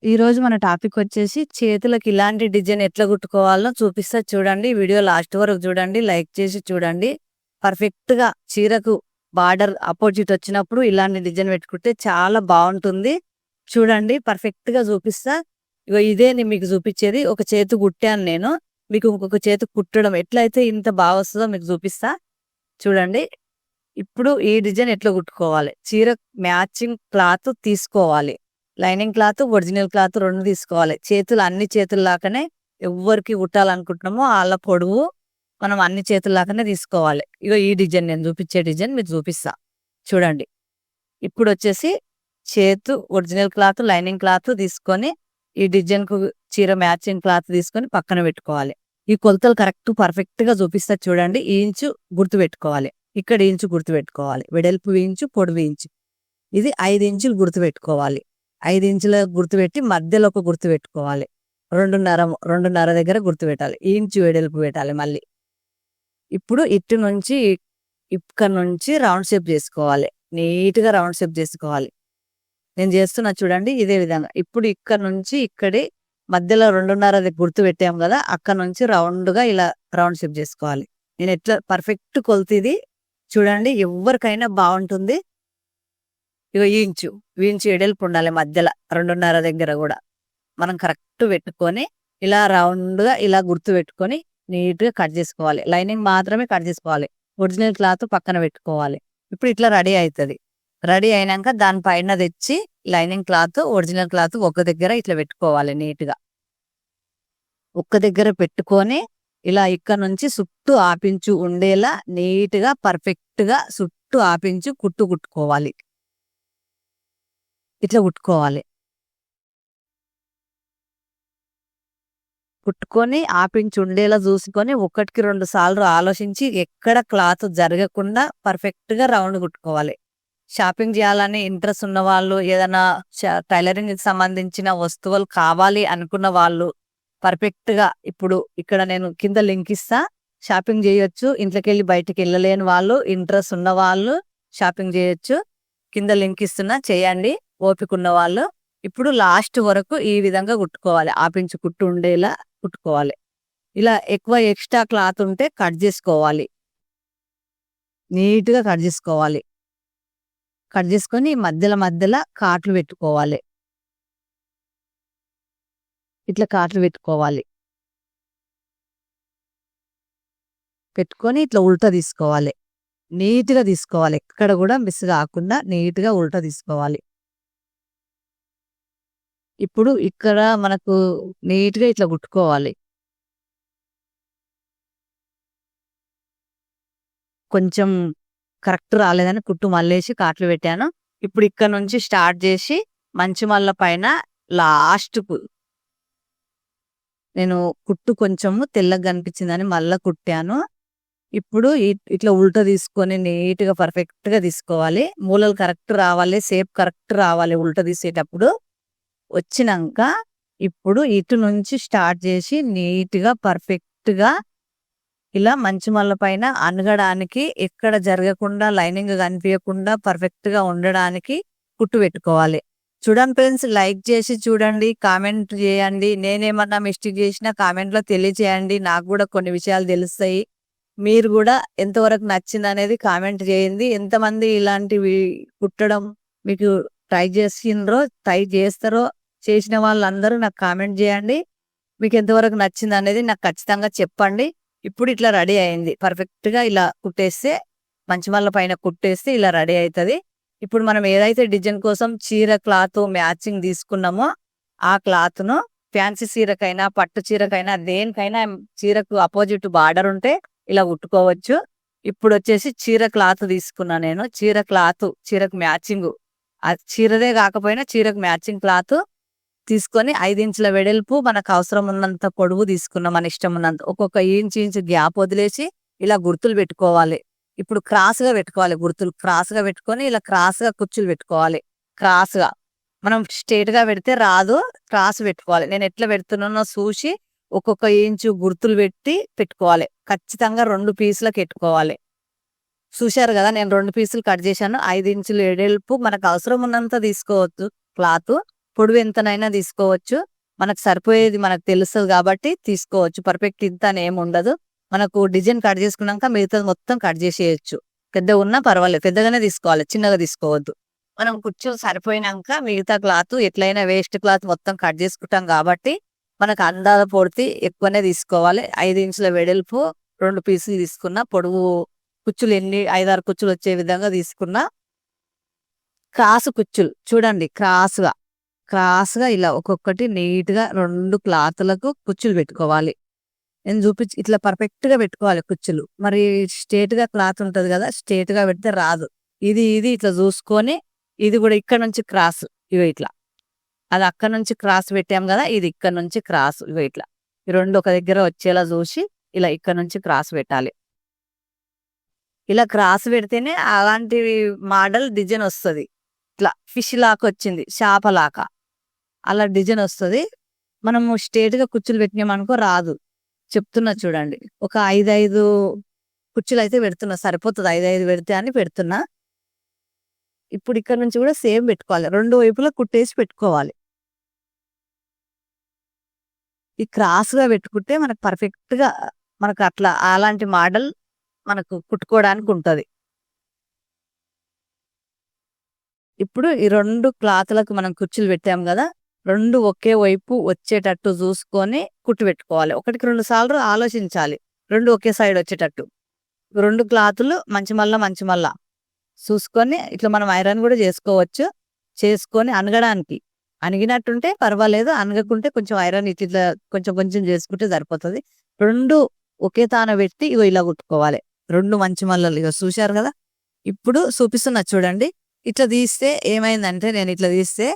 ఈరోజు మన టాపిక్ వచ్చేసి చేతులకి ఇలాంటి డిజైన్ ఎట్లా కుట్టుకోవాలో చూపిస్తా చూడండి. వీడియో లాస్ట్ వరకు చూడండి, లైక్ చేసి చూడండి. పర్ఫెక్ట్‌గా చీరకు బార్డర్ అపోజిట్ వచ్చినప్పుడు ఇలాంటి డిజైన్ పెట్టుకుంటే చాలా బాగుంటుంది. చూడండి పర్ఫెక్ట్‌గా చూపిస్తా. ఇగో ఇదే మీకు చూపించేది. ఒక చేతి కుట్టాను నేను. మీకు ఇంకొక చేతి కుట్టడం ఎట్లయితే ఇంత బాగా వస్తుందో మీకు చూపిస్తా. చూడండి. ఇప్పుడు ఈ డిజైన్ ఎట్లా కుట్టుకోవాలి. చీర మ్యాచింగ్ క్లాత్ తీసుకోవాలి. లైనింగ్ క్లాత్, ఒరిజినల్ క్లాత్ 2 తీసుకోవాలి. చేతులు అన్ని చేతుల్లాగానే ఎవ్వరికి కుట్టాలనుకుంటున్నామో ఆళ్ళ పొడవు మనం అన్ని చేతుల్లాగానే తీసుకోవాలి. ఇగో ఈ డిజైన్ నేను చూపించే డిజైన్ మీకు చూపిస్తా. చూడండి. ఇప్పుడొచ్చేసి ఒరిజినల్ క్లాత్, లైనింగ్ క్లాత్ తీసుకొని ఈ డిజైన్‌కు చీర మ్యాచింగ్ క్లాత్ తీసుకొని పక్కన పెట్టుకోవాలి. ఈ కొలతలు కరెక్ట్ పర్ఫెక్ట్‌గా చూపిస్తా చూడండి. ఈ ఇంచు గుర్తుపెట్టుకోవాలి. ఇక్కడ ఇంచు గుర్తుపెట్టుకోవాలి. వెడల్పు ఇంచు, పొడవు ఇంచు. ఇది 5 ఇంచులు గుర్తుపెట్టుకోవాలి. 5 ఇంచుల గుర్తుపెట్టి మధ్యలో ఒక గుర్తు పెట్టుకోవాలి. 2.5 దగ్గర గుర్తుపెట్టాలి. ఈ ఇంచు వెడల్పు పెట్టాలి మళ్ళీ. ఇప్పుడు ఇటు నుంచి ఇక్కడ నుంచి రౌండ్ షేప్ చేసుకోవాలి. నీట్‌గా రౌండ్ షేప్ చేసుకోవాలి. నేను చేస్తున్నా చూడండి ఇదే విధంగా. ఇప్పుడు ఇక్కడ నుంచి ఇక్కడి మధ్యలో 2.5 గుర్తు పెట్టాం కదా! అక్కడ నుంచి రౌండ్‌గా ఇలా రౌండ్ షేప్ చేసుకోవాలి. నేను ఎట్లా పర్ఫెక్ట్ కొలత ఇది. చూడండి ఎవ్వరికైనా బాగుంటుంది. ఇగో ఈ ఇంచు ఎడల్పు ఉండాలి మధ్యలో 2.5 దగ్గర కూడా. మనం కరెక్ట్ పెట్టుకొని ఇలా రౌండ్‌గా ఇలా గుర్తు పెట్టుకొని నీట్‌గా కట్ చేసుకోవాలి. లైనింగ్ మాత్రమే కట్ చేసుకోవాలి. ఒరిజినల్ క్లాత్ పక్కన పెట్టుకోవాలి. ఇప్పుడు ఇట్లా రెడీ అవుతుంది. రెడీ అయినాక దానిపైన తెచ్చి లైనింగ్ క్లాత్, ఒరిజినల్ క్లాత్ ఒక దగ్గర ఇట్లా పెట్టుకోవాలి నీట్‌గా. ఒక్క దగ్గర పెట్టుకొని ఇలా ఇక్కడ నుంచి చుట్టూ ఆపించు ఉండేలా నీట్‌గా పర్ఫెక్ట్‌గా చుట్టూ ఆపించు కుట్టుకోవాలి. ఇట్లా కుట్టుకోవాలి. కుట్టుకొని ఆపించి ఉండేలా చూసుకొని 1కి 2 సార్లు ఆలోచించి ఎక్కడ క్లాత్ జరగకుండా పర్ఫెక్ట్‌గా రౌండ్ కుట్టుకోవాలి. షాపింగ్ చేయాలని ఇంట్రెస్ట్ ఉన్న వాళ్ళు, ఏదైనా టైలరింగ్‌కి సంబంధించిన వస్తువులు కావాలి అనుకున్న వాళ్ళు పర్ఫెక్ట్‌గా ఇప్పుడు ఇక్కడ నేను కింద లింక్ ఇస్తా. షాపింగ్ చేయొచ్చు. ఇంట్లోకెళ్ళి బయటికి వెళ్ళలేని వాళ్ళు, ఇంట్రెస్ట్ ఉన్న వాళ్ళు షాపింగ్ చేయొచ్చు. కింద లింక్ ఇస్తున్నా చేయండి ఓపిక ఉన్న వాళ్ళు. ఇప్పుడు లాస్ట్ వరకు ఈ విధంగా కుట్టుకోవాలి. ఆపించి కుట్టు ఉండేలా కుట్టుకోవాలి. ఇలా ఎక్కువ ఎక్స్ట్రా క్లాత్ ఉంటే కట్ చేసుకోవాలి. నీట్‌గా కట్ చేసుకోవాలి. కట్ చేసుకొని మధ్యలో కాట్లు పెట్టుకోవాలి. ఇట్లా కాట్లు పెట్టుకోవాలి. పెట్టుకొని ఇట్లా ఉల్టా తీసుకోవాలి. నీట్‌గా తీసుకోవాలి. ఎక్కడ కూడా మిస్ కాకుండా నీట్‌గా ఉల్టా తీసుకోవాలి. ఇప్పుడు ఇక్కడ మనకు నీట్‌గా ఇట్లా కుట్టుకోవాలి. కొంచెం కరెక్ట్ రాలేదని కుట్టు మళ్ళేసి కాట్లు పెట్టాను. ఇప్పుడు ఇక్కడ నుంచి స్టార్ట్ చేసి మంచి మల్ల పైన లాస్ట్‌కు నేను కుట్టు కొంచెము తెల్లగా కనిపించిందని మళ్ళా కుట్టాను. ఇప్పుడు ఇట్లా ఉల్టా తీసుకొని నీట్‌గా పర్ఫెక్ట్‌గా తీసుకోవాలి. మూలలు కరెక్ట్ రావాలి. షేప్ కరెక్ట్ రావాలి ఉల్టా తీసేటప్పుడు. వచ్చినంక ఇప్పుడు ఇటు నుంచి స్టార్ట్ చేసి నీట్‌గా పర్ఫెక్ట్‌గా ఇలా మంచి మల్ల పైన అనగడానికి ఎక్కడ జరగకుండా లైనింగ్ కనిపియకుండా పర్ఫెక్ట్‌గా ఉండడానికి కుట్టు పెట్టుకోవాలి. చూడండి ఫ్రెండ్స్, లైక్ చేసి చూడండి, కామెంట్ చేయండి. నేనేమన్నా మిస్టేక్ చేసినా కామెంట్‌లో తెలియజేయండి. నాకు కూడా కొన్ని విషయాలు తెలుస్తాయి. మీరు కూడా ఎంతవరకు నచ్చిందనేది కామెంట్ చేయండి. ఎంతమంది ఇలాంటివి కుట్టడం మీకు ట్రై చేస్తారో చేసిన వాళ్ళందరూ నాకు కామెంట్ చేయండి. మీకు ఎంతవరకు నచ్చిందనేది నాకు ఖచ్చితంగా చెప్పండి. ఇప్పుడు ఇట్లా రెడీ అయింది. పర్ఫెక్ట్‌గా ఇలా కుట్టేస్తే మంచి మల్ల పైన కుట్టేస్తే ఇలా రెడీ అవుతది. ఇప్పుడు మనం ఏదైతే డిజైన్ కోసం చీర క్లాత్ మ్యాచింగ్ తీసుకున్నామో ఆ క్లాత్‌ను ఫ్యాన్సీ చీరకైనా, పట్టు చీరకైనా, దేనికైనా చీరకు అపోజిట్ బార్డర్ ఉంటే ఇలా కుట్టుకోవచ్చు. ఇప్పుడొచ్చేసి చీర క్లాత్ తీసుకున్నా నేను. చీరకు మ్యాచింగు. చీరదే కాకపోయినా చీరకు మ్యాచింగ్ క్లాత్ తీసుకొని 5 ఇంచుల వెడల్పు మనకు అవసరం ఉన్నంత పొడవు తీసుకున్నాం. మన ఇష్టం ఉన్నంత. ఒక్కొక్క ఇంచు గ్యాప్ వదిలేసి ఇలా గుర్తులు పెట్టుకోవాలి. ఇప్పుడు క్రాస్‌గా పెట్టుకోవాలి గుర్తులు. క్రాస్‌గా పెట్టుకొని ఇలా క్రాస్‌గా కుచ్చులు పెట్టుకోవాలి. క్రాస్‌గా. మనం స్ట్రెయిట్‌గా పెడితే రాదు. క్రాస్ పెట్టుకోవాలి. నేను ఎట్లా పెడుతున్నానో చూసి ఒక్కొక్క ఇంచు గుర్తులు పెట్టుకోవాలి. ఖచ్చితంగా 2 పీసులకు ఎట్టుకోవాలి. చూశారు కదా! నేను 2 పీసులు కట్ చేశాను. 5 ఇంచులు వెడల్పు మనకు అవసరం ఉన్నంత తీసుకోవచ్చు క్లాత్. పొడవు ఎంతనైనా తీసుకోవచ్చు. మనకు సరిపోయేది మనకు తెలుస్తది కాబట్టి తీసుకోవచ్చు. పర్ఫెక్ట్ ఇంత అని ఏమి ఉండదు. మనకు డిజైన్ కట్ చేసుకున్నాక మిగతాది మొత్తం కట్ చేసేయొచ్చు. పెద్దగా ఉన్నా పర్వాలేదు. పెద్దగానే తీసుకోవాలి. చిన్నగా తీసుకోవద్దు. మనం కుర్చీలు సరిపోయినాక మిగతా క్లాత్ ఎట్లయినా వేస్ట్ క్లాత్ మొత్తం కట్ చేసుకుంటాం కాబట్టి మనకు అందాల పొడితి ఎక్కువనే తీసుకోవాలి. 5 ఇంచుల వెడల్పు 2 పీసులు తీసుకున్న, పొడవు కుచ్చులు 5, 6 కుచ్చులు వచ్చే విధంగా తీసుకున్న. క్రాసు కుచ్చులు చూడండి, క్రాస్గా ఇలా ఒక్కొక్కటి నీట్గా 2 క్లాతులకు కుచ్చులు పెట్టుకోవాలి. నేను చూపించి ఇట్లా పర్ఫెక్ట్ గా పెట్టుకోవాలి కుచ్చులు. మరి స్ట్రేట్ గా క్లాత్ ఉంటది కదా, స్ట్రేట్ గా పెడితే రాదు. ఇది ఇట్లా చూసుకొని, ఇది కూడా ఇక్కడ నుంచి క్రాస్, ఇగో ఇట్లా. అది అక్కడ నుంచి క్రాస్ పెట్టాం కదా, ఇది ఇక్కడ నుంచి క్రాస్, ఇగో ఇట్లా. ఈ 2 ఒక దగ్గర వచ్చేలా చూసి ఇలా ఇక్కడ నుంచి క్రాస్ పెట్టాలి. ఇలా క్రాస్ పెడితేనే అలాంటి మోడల్ డిజైన్ వస్తుంది. ఇట్లా ఫిష్ లాగా వచ్చింది, చేపలాగా అలా డిజైన్ వస్తుంది. మనము స్ట్రేట్ గా కుచ్చులు పెట్టినామనుకో రాదు. చెప్తున్నా చూడండి. ఒక 5 కుర్చీలు అయితే పెడుతున్నా, సరిపోతుంది. 5 పెడితే అని పెడుతున్నా. ఇప్పుడు ఇక్కడ నుంచి కూడా సేమ్ పెట్టుకోవాలి. 2 వైపులా కుట్టేసి పెట్టుకోవాలి. ఈ క్రాస్ గా పెట్టుకుంటే మనకు పర్ఫెక్ట్ గా మనకు అట్లా అలాంటి మోడల్ మనకు కుట్టుకోవడానికి ఉంటది. ఇప్పుడు ఈ 2 క్లాత్లకు మనం కుర్చీలు పెట్టాం కదా, 2 ఒకే వైపు వచ్చేటట్టు చూసుకొని కుట్టు పెట్టుకోవాలి. 1కి 2 సార్లు ఆలోచించాలి. 2 ఒకే సైడ్ వచ్చేటట్టు 2 క్లాతులు మంచి మల్ల చూసుకొని ఇట్లా మనం ఐరన్ కూడా చేసుకోవచ్చు. చేసుకొని అనగడానికి అనిగినట్టుంటే పర్వాలేదు, అనగకుంటే కొంచెం ఐరన్ ఇట్లా కొంచెం చేసుకుంటే సరిపోతుంది. 2 ఒకే తాన పెట్టి ఇగో ఇలా కుట్టుకోవాలి. 2 మంచి మల్లలు ఇగో చూశారు కదా. ఇప్పుడు చూపిస్తున్నా చూడండి. ఇట్లా తీస్తే ఏమైందంటే, నేను ఇట్లా తీస్తే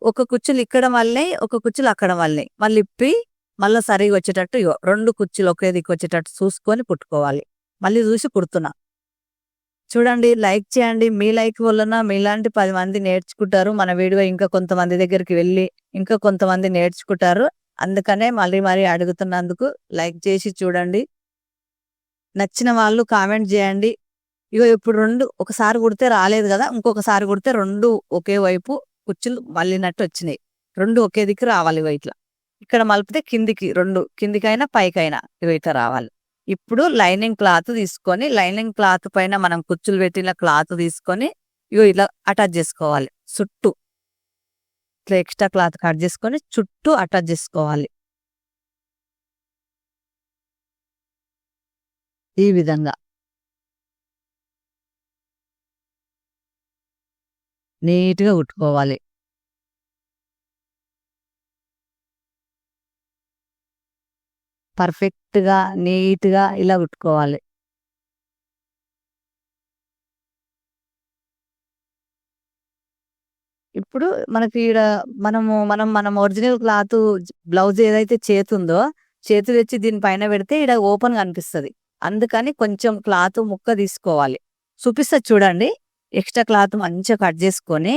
ఒక కుచ్చులు ఇక్కడ మళ్ళీ, ఒక కుచ్చులు అక్కడ మళ్ళీ ఇప్పి మళ్ళీ సరిగా వచ్చేటట్టు 2 కుచ్చులు ఒకే దిక్కు వచ్చేటట్టు చూసుకొని కుట్టుకోవాలి. మళ్ళీ చూసి కుడుతున్నా చూడండి. లైక్ చేయండి. మీ లైక్ వలన మీలాంటి 10 మంది నేర్చుకుంటారు. మన వీడియో ఇంకా కొంతమంది దగ్గరికి వెళ్ళి ఇంకా కొంతమంది నేర్చుకుంటారు. అందుకనే మళ్ళీ అడుగుతున్నందుకు లైక్ చేసి చూడండి. నచ్చిన వాళ్ళు కామెంట్ చేయండి. ఇగో ఇప్పుడు 2 ఒకసారి కుడితే రాలేదు కదా, ఇంకొకసారి కుడితే 2 ఒకే వైపు కుచ్చులు మళ్ళినట్టు వచ్చినాయి. 2 ఒకే దిక్కు రావాలి. ఇగో ఇట్లా. ఇక్కడ మలిపితే కిందికి 2 కిందికైనా పైకైనా ఇగో ఇట్లా రావాలి. ఇప్పుడు లైనింగ్ క్లాత్ తీసుకొని, లైనింగ్ క్లాత్ పైన మనం కుచ్చులు పెట్టిన క్లాత్ తీసుకొని ఇగో ఇలా అటాచ్ చేసుకోవాలి. చుట్టూ ఇట్లా ఎక్స్ట్రా క్లాత్ కట్ చేసుకొని చుట్టూ అటాచ్ చేసుకోవాలి. ఈ విధంగా నీట్గా కుట్టుకోవాలి. పర్ఫెక్ట్గా నీట్గా ఇలా కుట్టుకోవాలి. ఇప్పుడు మనకి ఈడ మనం ఒరిజినల్ క్లాత్ బ్లౌజ్ ఏదైతే చేతుందో, చేతి తెచ్చి దీనిపైన పెడితే ఈడ ఓపెన్ కనిపిస్తుంది. అందుకని కొంచెం క్లాత్ ముక్క తీసుకోవాలి. చూపిస్తా చూడండి. ఎక్స్ట్రా క్లాత్ మంచిగా కట్ చేసుకొని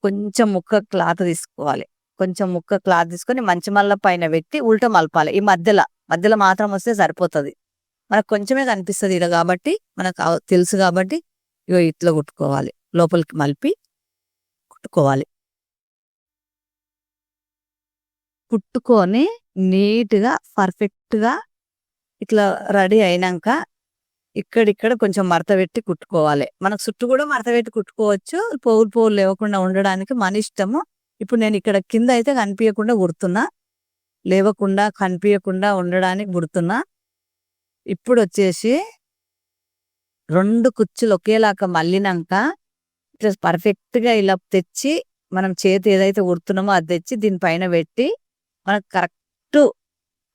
కొంచెం ముక్క క్లాత్ తీసుకోవాలి. కొంచెం ముక్క క్లాత్ తీసుకొని మంచి మల్ల పైన పెట్టి ఉల్టా మలపాలి. ఈ మధ్యలో మాత్రం వస్తే సరిపోతుంది. మనకు కొంచెమే కనిపిస్తుంది ఈడ కాబట్టి, మనకు తెలుసు కాబట్టి ఇగో ఇట్లా కుట్టుకోవాలి. లోపలికి మలిపి కుట్టుకోవాలి. కుట్టుకొని నీట్గా పర్ఫెక్ట్గా ఇట్లా రెడీ అయినాక ఇక్కడిక్కడ కొంచెం మడత పెట్టి కుట్టుకోవాలి. మనకు చుట్టూ కూడా మడత పెట్టి కుట్టుకోవచ్చు. పోగులు లేవకుండా ఉండడానికి మన ఇష్టము. ఇప్పుడు నేను ఇక్కడ కింద అయితే కనిపించకుండా కుడుతున్నా, లేవకుండా కనిపించకుండా ఉండడానికి కుడుతున్నా. ఇప్పుడు వచ్చేసి 2 కుచ్చులు ఒకేలాగా మళ్ళినాక ఇట్లా పర్ఫెక్ట్గా ఇలా తెచ్చి మనం చేతి ఏదైతే కుడుతున్నామో అది తెచ్చి దీనిపైన పెట్టి మనకు కరెక్ట్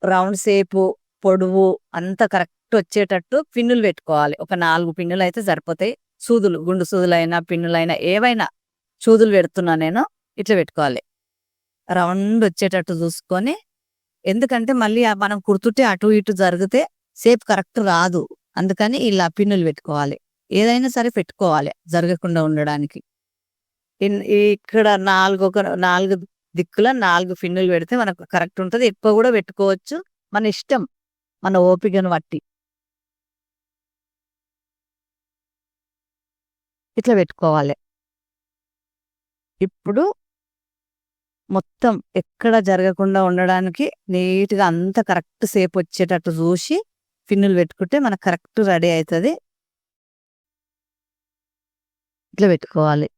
రౌండ్ షేపు పొడవు అంతా కరెక్ట్ వచ్చేటట్టు పిన్నులు పెట్టుకోవాలి. ఒక 4 పిన్నులు అయితే సరిపోతాయి. సూదులు, గుండు సూదులైనా పిన్నులైనా ఏవైనా సూదులు పెడుతున్నా నేను. ఇట్లా పెట్టుకోవాలి. రౌండ్ వచ్చేటట్టు చూసుకొని, ఎందుకంటే మళ్ళీ మనం కుడుతుంటే అటు ఇటు జరిగితే షేప్ కరెక్ట్ రాదు. అందుకని ఇలా పిన్నులు పెట్టుకోవాలి. ఏదైనా సరే పెట్టుకోవాలి జరగకుండా ఉండడానికి. ఇక్కడ 4 దిక్కుల 4 పిన్నులు పెడితే మనకు కరెక్ట్ ఉంటుంది. ఎక్కువ కూడా పెట్టుకోవచ్చు, మన ఇష్టం, మన ఓపికను బట్టి ఇట్లా పెట్టుకోవాలి. ఇప్పుడు మొత్తం ఎక్కడ జరగకుండా ఉండడానికి నీట్‌గా అంతా కరెక్ట్ షేప్ వచ్చేటట్టు చూసి పిన్నులు పెట్టుకుంటే మనకు కరెక్ట్ రెడీ అయితది. ఇట్లా పెట్టుకోవాలి.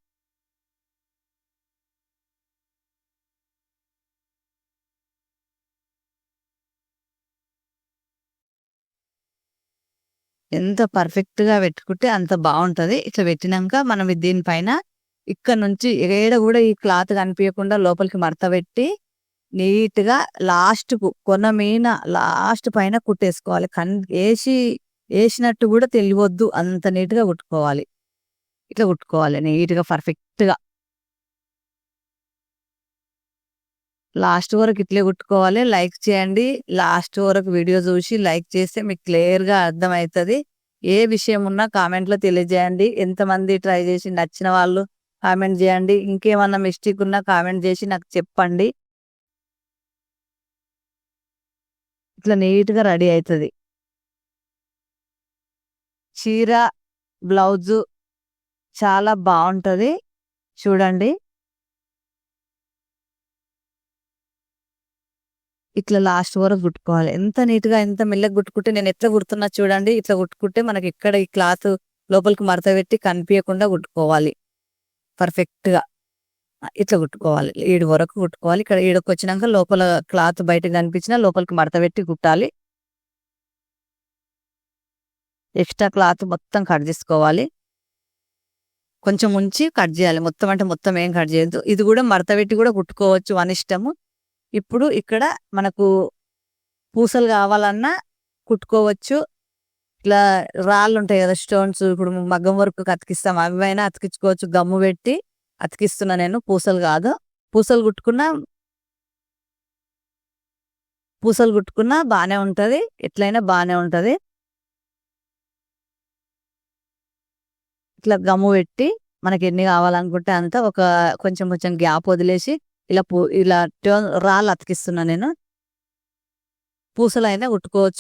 ఎంత పర్ఫెక్ట్‌గా పెట్టుకుంటే అంత బావుంటది. ఇట్లా పెట్టినంక మనం దీనిపైన ఇక్కడ నుంచి ఏడ గూడా ఈ క్లాత్ కనిపియకుండా లోపలికి మడత పెట్టి నీట్‌గా లాస్ట్‌కు కొన మీన లాస్ట్ పైన కుట్టేసుకోవాలి. ఏసినట్టు గూడా తెలవొద్దు. అంత నీట్‌గా కుట్టుకోవాలి. ఇట్లా కుట్టుకోవాలి నీట్‌గా పర్ఫెక్ట్‌గా. లాస్ట్ వరకు ఇట్లే కుట్టుకోవాలి. లైక్ చేయండి. లాస్ట్ వరకు వీడియో చూసి లైక్ చేస్తే మీకు క్లియర్‌గా అర్థమైతది. ఏ విషయం ఉన్నా కామెంట్‌లో తెలియజేయండి. ఎంతమంది ట్రై చేసి నచ్చిన వాళ్ళు కామెంట్ చేయండి. ఇంకేమన్నా మిస్టేక్ ఉన్నా కామెంట్ చేసి నాకు చెప్పండి. ఇట్లా నీట్‌గా రెడీ అయితది. చీర, బ్లౌజు చాలా బావుంటది. చూడండి. ఇట్లా లాస్ట్ వరకు కుట్టుకోవాలి. ఎంత నీట్‌గా ఎంత మెల్లగా కుట్టుకుంటే నేను ఎట్లా కుడుతున్నా చూడండి. ఇట్లా కుట్టుకుంటే మనకి ఎక్కడ ఈ క్లాత్ లోపలికి మడత పెట్టి కనిపియకుండా కుట్టుకోవాలి. పర్ఫెక్ట్‌గా. ఇట్లా కుట్టుకోవాలి. ఈడు వరకు కుట్టుకోవాలి. ఇక్కడ ఈడకొచ్చినంక లోపల క్లాత్ బయటకి కనిపించినా లోపలికి మడత పెట్టి కుట్టాలి. ఎక్స్‌ట్రా క్లాత్ మొత్తం కట్ చేసుకోవాలి. కొంచెం ఉంచి కట్ చేయాలి. మొత్తం అంటే మొత్తం ఏం కట్ చేయొద్దు. ఇది కూడా మడత పెట్టి కూడా కుట్టుకోవచ్చు మన ఇష్టము. ఇప్పుడు ఇక్కడ మనకు పూసలు కావాలన్నా కుట్టుకోవచ్చు. ఇట్లా రాళ్ళుంటాయి కదా! స్టోన్స్ ఇప్పుడు మగ్గం వర్క్‌కి అతికిస్తాం. అవైనా అతికించుకోవచ్చు. గమ్ము పెట్టి అతికిస్తున్నా నేను. పూసలు కాదు. పూసలు కుట్టుకున్నా పూసలు కుట్టుకున్నా బానే ఉంటది. ఎట్లైనా బానే ఉంటది. ఇట్లా గమ్ము పెట్టి మనకెన్ని కావాలనుకుంటే అంత ఒక కొంచెం కొంచెం గ్యాప్ వదిలేసి ఇలా రాళ్ళు అతికిస్తున్నా నేను. పూసలైనా కుట్టుకోవచ్చు.